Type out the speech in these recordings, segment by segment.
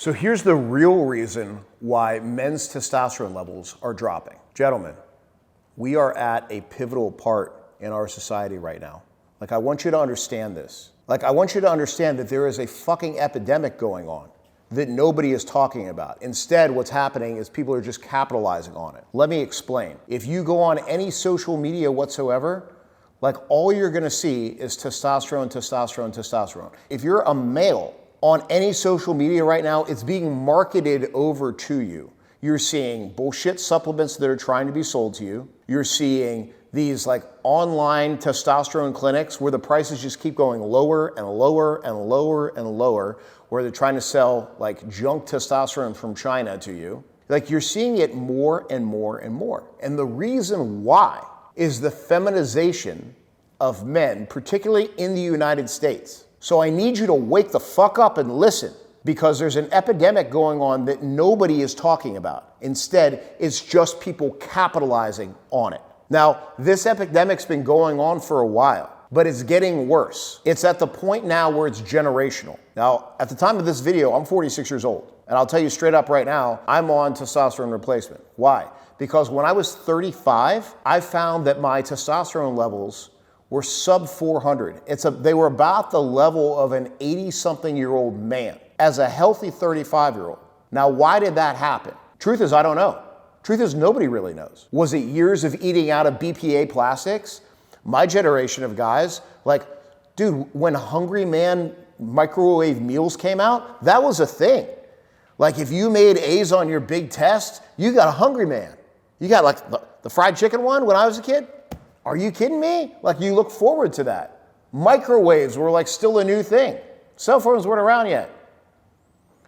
So here's the real reason why men's testosterone levels are dropping. Gentlemen, we are at a pivotal part in our society right now. Like, I want you to understand this. Like, I want you to understand that there is a fucking epidemic going on that nobody is talking about. Instead, what's happening is people are just capitalizing on it. Let me explain. If you go on any social media whatsoever, like, all you're gonna see is testosterone, testosterone, testosterone. If you're a male on any social media right now, it's being marketed over to you. You're seeing bullshit supplements that are trying to be sold to you. You're seeing these like online testosterone clinics where the prices just keep going lower and lower and lower and lower, where they're trying to sell like junk testosterone from China to you. Like, you're seeing it more and more and more. And the reason why is the feminization of men, particularly in the United States. So I need you to wake the fuck up and listen, because there's an epidemic going on that nobody is talking about. Instead, it's just people capitalizing on it. Now, this epidemic's been going on for a while, but it's getting worse. It's at the point now where it's generational. Now, at the time of this video, I'm 46 years old. And I'll tell you straight up right now, I'm on testosterone replacement. Why? Because when I was 35, I found that my testosterone levels were sub 400. They were about the level of an 80-something-year-old man as a healthy 35-year-old. Now, why did that happen? Truth is, I don't know. Truth is, nobody really knows. Was it years of eating out of BPA plastics? My generation of guys, like, dude, when Hungry Man microwave meals came out, that was a thing. Like, if you made A's on your big test, you got a Hungry Man. You got like the fried chicken one when I was a kid? Are you kidding me? Like, you look forward to that. Microwaves were like still a new thing. Cell phones weren't around yet.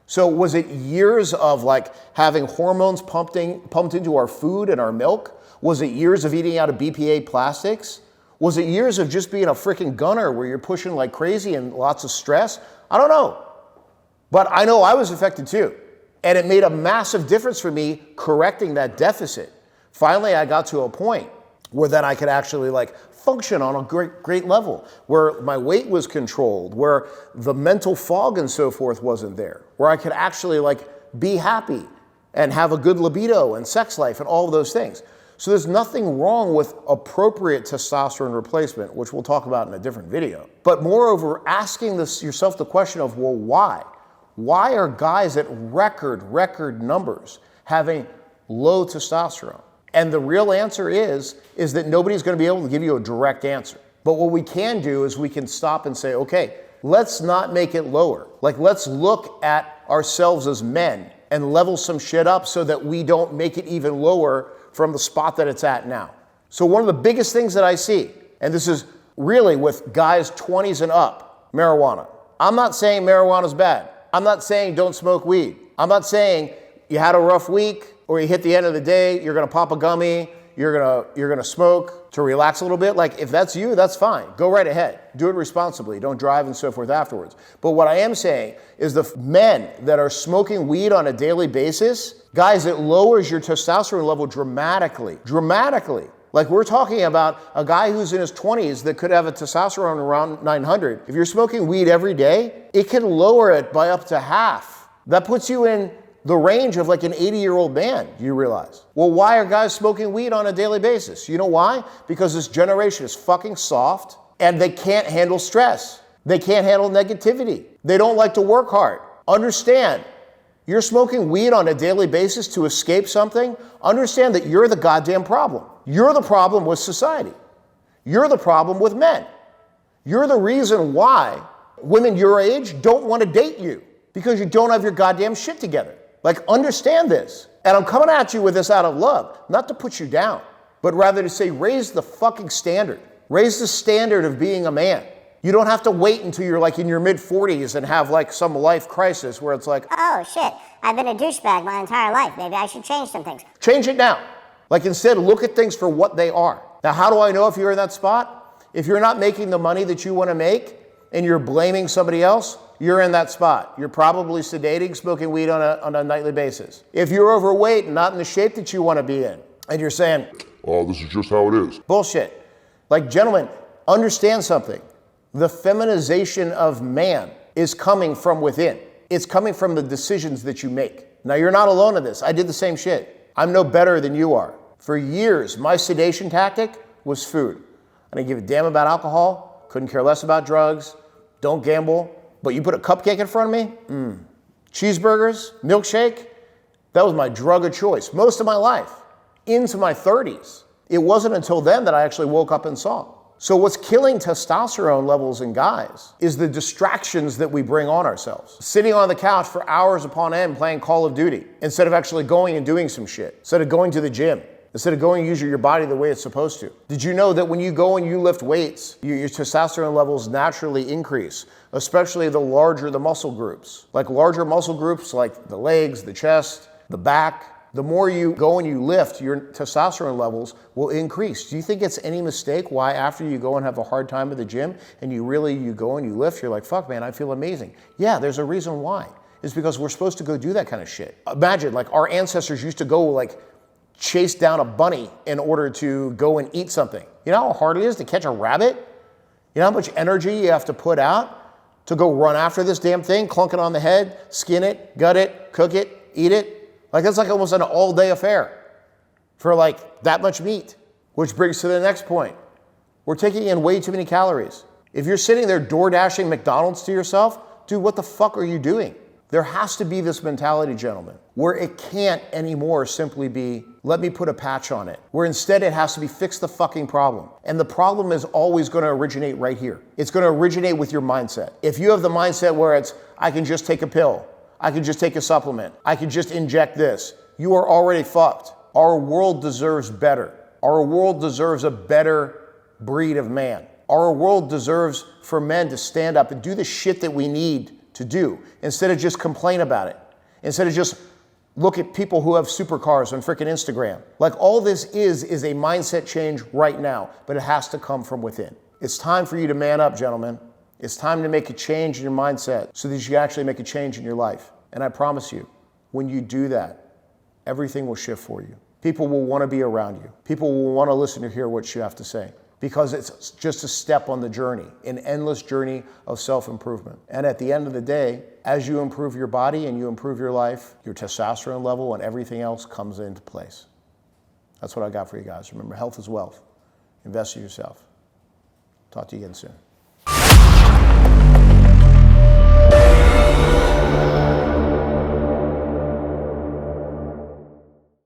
So was it years of like having hormones pumped into our food and our milk? Was it years of eating out of BPA plastics? Was it years of just being a freaking gunner where you're pushing like crazy and lots of stress? I don't know. But I know I was affected too. And it made a massive difference for me correcting that deficit. Finally, I got to a point where then I could actually like function on a great level, where my weight was controlled, where the mental fog and so forth wasn't there, where I could actually like be happy and have a good libido and sex life and all of those things. So there's nothing wrong with appropriate testosterone replacement, which we'll talk about in a different video. But moreover, asking yourself the question of, well, why? Why are guys at record numbers having low testosterone? And the real answer is that nobody's going to be able to give you a direct answer. But what we can do is we can stop and say, okay, let's not make it lower. Like, let's look at ourselves as men and level some shit up so that we don't make it even lower from the spot that it's at now. So one of the biggest things that I see, and this is really with guys 20s and up, marijuana. I'm not saying marijuana's bad. I'm not saying don't smoke weed. I'm not saying you had a rough week, or you hit the end of the day, you're gonna pop a gummy, you're gonna smoke to relax a little bit. Like, if that's you, that's fine. Go right ahead. Do it responsibly. Don't drive and so forth afterwards. But what I am saying is the men that are smoking weed on a daily basis, guys, it lowers your testosterone level dramatically. Dramatically. Like, we're talking about a guy who's in his 20s that could have a testosterone around 900. If you're smoking weed every day, it can lower it by up to half. That puts you in the range of like an 80-year-old man, do you realize? Well, why are guys smoking weed on a daily basis? You know why? Because this generation is fucking soft and they can't handle stress. They can't handle negativity. They don't like to work hard. Understand, you're smoking weed on a daily basis to escape something. Understand that you're the goddamn problem. You're the problem with society. You're the problem with men. You're the reason why women your age don't want to date you, because you don't have your goddamn shit together. Like, understand this. And I'm coming at you with this out of love, not to put you down, but rather to say, raise the fucking standard. Raise the standard of being a man. You don't have to wait until you're like in your mid-40s and have like some life crisis where it's like, oh shit, I've been a douchebag my entire life. Maybe I should change some things. Change it now. Like, instead, look at things for what they are. Now, how do I know if you're in that spot? If you're not making the money that you want to make and you're blaming somebody else, you're in that spot. You're probably sedating, smoking weed on a nightly basis. If you're overweight and not in the shape that you want to be in, and you're saying, oh, this is just how it is. Bullshit. Like, gentlemen, understand something. The feminization of man is coming from within. It's coming from the decisions that you make. Now, you're not alone in this. I did the same shit. I'm no better than you are. For years, my sedation tactic was food. I didn't give a damn about alcohol, couldn't care less about drugs, don't gamble. But you put a cupcake in front of me, cheeseburgers, milkshake, that was my drug of choice most of my life, into my 30s. It wasn't until then that I actually woke up and saw. So what's killing testosterone levels in guys is the distractions that we bring on ourselves. Sitting on the couch for hours upon end playing Call of Duty instead of actually going and doing some shit, instead of going to the gym, instead of going and using your body the way it's supposed to. Did you know that when you go and you lift weights, your testosterone levels naturally increase, especially the larger the muscle groups? Like larger muscle groups like the legs, the chest, the back. The more you go and you lift, your testosterone levels will increase. Do you think it's any mistake why after you go and have a hard time at the gym and you go and you lift, you're like, fuck man, I feel amazing. Yeah, there's a reason why. It's because we're supposed to go do that kind of shit. Imagine like our ancestors used to go like chase down a bunny in order to go and eat something. You know how hard it is to catch a rabbit? You know how much energy you have to put out to go run after this damn thing, clunk it on the head, skin it, gut it, cook it, eat it? Like that's like almost an all-day affair for like that much meat. Which brings to the next point. We're taking in way too many calories. If you're sitting there door dashing McDonald's to yourself, dude, what the fuck are you doing? There has to be this mentality, gentlemen, where it can't anymore simply be, let me put a patch on it. Where instead it has to be fix the fucking problem. And the problem is always going to originate right here. It's going to originate with your mindset. If you have the mindset where it's, I can just take a pill, I can just take a supplement, I can just inject this, you are already fucked. Our world deserves better. Our world deserves a better breed of man. Our world deserves for men to stand up and do the shit that we need to do instead of just complain about it. Instead of just look at people who have supercars on freaking Instagram. Like all this is a mindset change right now, but it has to come from within. It's time for you to man up, gentlemen. It's time to make a change in your mindset so that you can actually make a change in your life. And I promise you, when you do that, everything will shift for you. People will want to be around you. People will want to listen to hear what you have to say because it's just a step on the journey, an endless journey of self-improvement. And at the end of the day, as you improve your body and you improve your life, your testosterone level and everything else comes into place. That's what I got for you guys. Remember, health is wealth. Invest in yourself. Talk to you again soon.